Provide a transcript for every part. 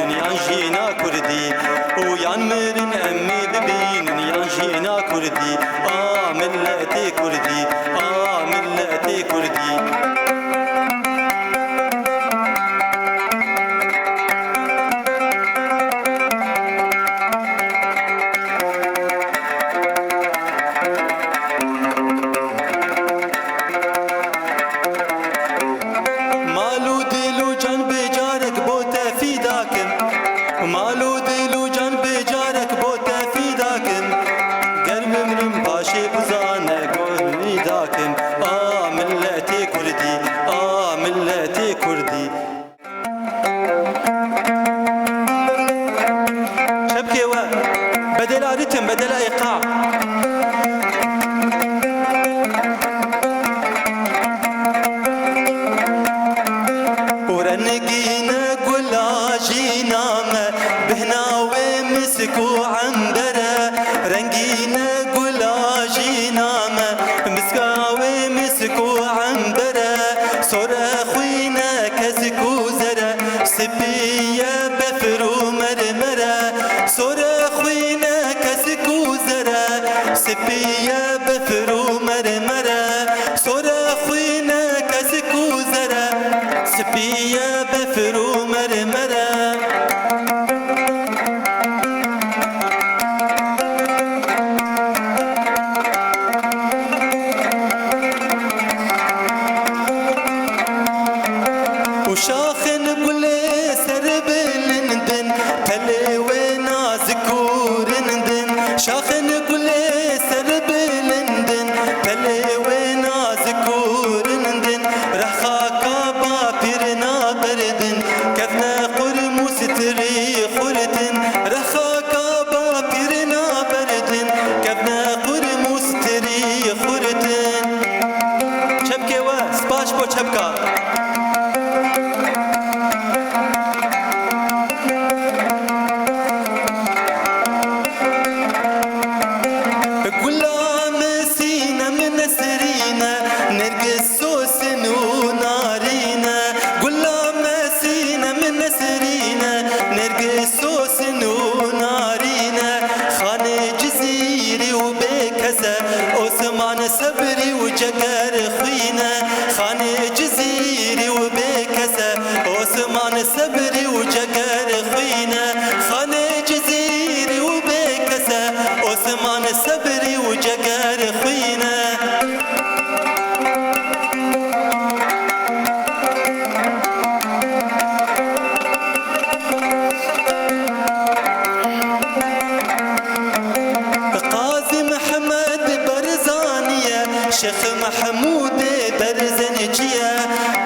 نيان جينا كردي ويان مرن أمي دبين نيان جينا كردي ملتي كردي ملتي كردي مالو دلو جان بجارك بوتا في داكم مالو دلو جان بجارك بوتا في داكم قلب من باشي بزانه قولي داكم ملتي كردي ملتي كردي شبكي بدل رتم بدل ايقاع ورنقينا قلا جينا بهنا ومسكو عنبرة رنقينا قلا جينا مسكا ومسكو عنبرة صورة خوينا كسكو زرة سبية بفرو مرمرة صورة خوينا كسكو زرة سبية بفرو مرمرة صورة خوينا كسكو زرة سبية بفرو مرمرة وشاخن كل سرب لندن تلي ونازكور ندن شاخن كل سرب لندن تلي ونازكور ندن رخاكا بابرنا بردن كذنا قرموس تري خردن رخاكا بابرنا بردن كذنا قرموس تري خردن شبكي سباش بو شبكا عثمان صبري وجكر خوينا خاني جزيري وبكسة عثمان صبري وجكر خوينا خاني جزيري وبكسة عثمان صبري وجكر خوينا شيخ محمود برزنجية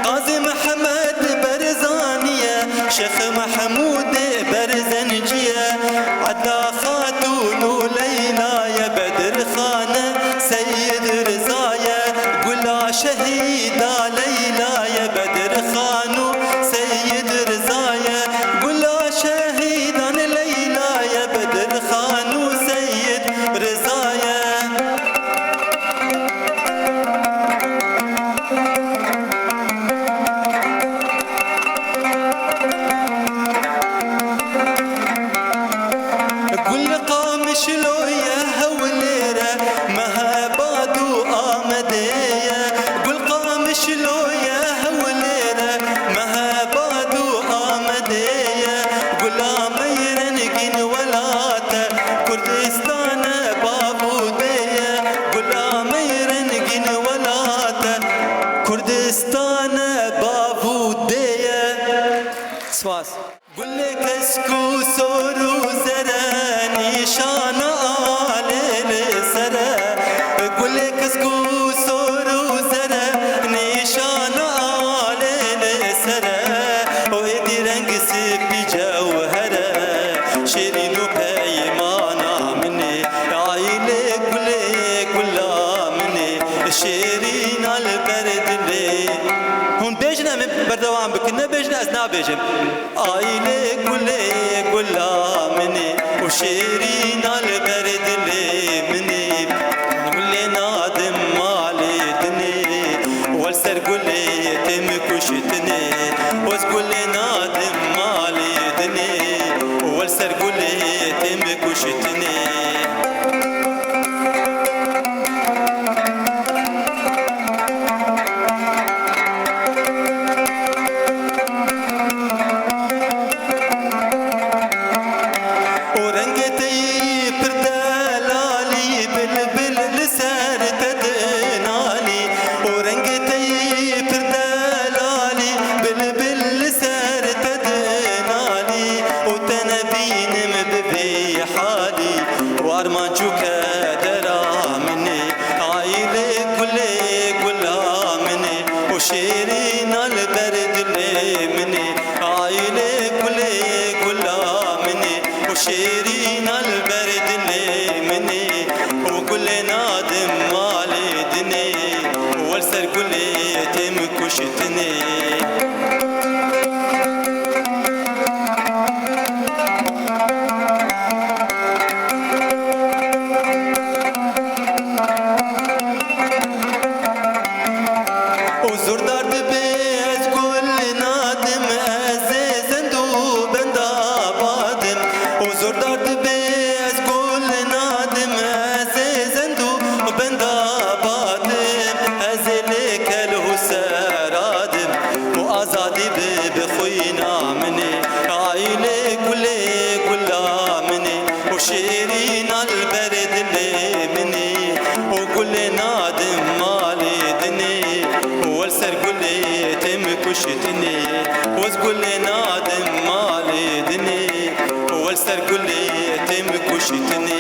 قاضي محمد برزانية شيخ محمود برزنجية عدا خاتون وليلى يا بدر خانة سيد رزايا قلا شهيدة ليلى يا بدر خانو سيد رزايا قلا شهيدة ليلى يا بدر خانو سيد رزايا شلو يا هوليرة مهابادو آمدية قل قام شلو يا هوليرة مهابادو آمدية قل آميرنقين ولاتا كردستان بابودية قل آميرنقين ولاتا كردستان بابودية سواس قل لك اسكو سورو زراني شان آل سرا قل لك اسكو سورو زراني شان آل سرا ويدي رنگ سبي جوهرة شيرين وبيمانا مني عيلي كلا مني شيرين البرد لي هون بيجنا من بردوان بكنا بيجنا أزنا بيجم عيلي كلا مني وشيرين البرد لي مني نقولي نادم مالي دني والسر قولي تمكوشتني وتقولي نادم مالي دني والسر قولي تمك وشتني وارمانجوك درا مني عايلي كلها مني وشيرين البرد اللي مني عايلي كلها مني وشيرين البرد اللي مني وكل نادم مالي دني والسر كلي يتمك وشتني شيرين البرد اللي مني وكل نادم مالي دني والسر كل تمك وشتني وكل نادم مالي دني والسر كل تمك وشتني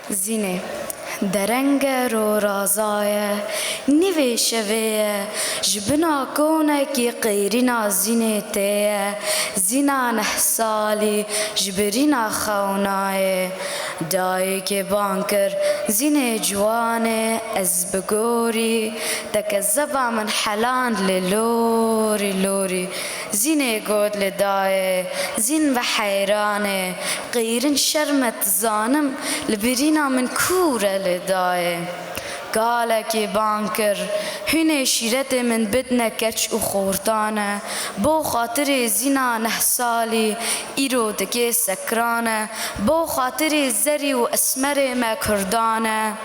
زینه درنگ رو رازایه نیوی شویه جبنا کونه کی قیرینا زینه تیه زینا نحسالی جبرینا خونایه دایی که بانکر زینه جوانه از بگوری تکذبا من حلان للوري لوري زینه گود لدایه زین و حیرانه غیرن شرمت زانم لبرینا من کوره لدایه قالك بانكر هنا شيرتي من بدنا كتش وخورتانة بو خاطري زينا نحصالي إيرو دكي سكرانة بو خاطري زري وأسمري ما كردانة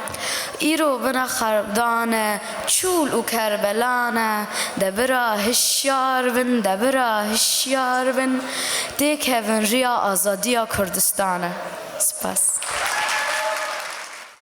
إيرو بنا خربدانة شول وكربلانة دبرا هشيار بن دبرا هشيار بن ديك هفن ريا آزادية كردستانة سپاس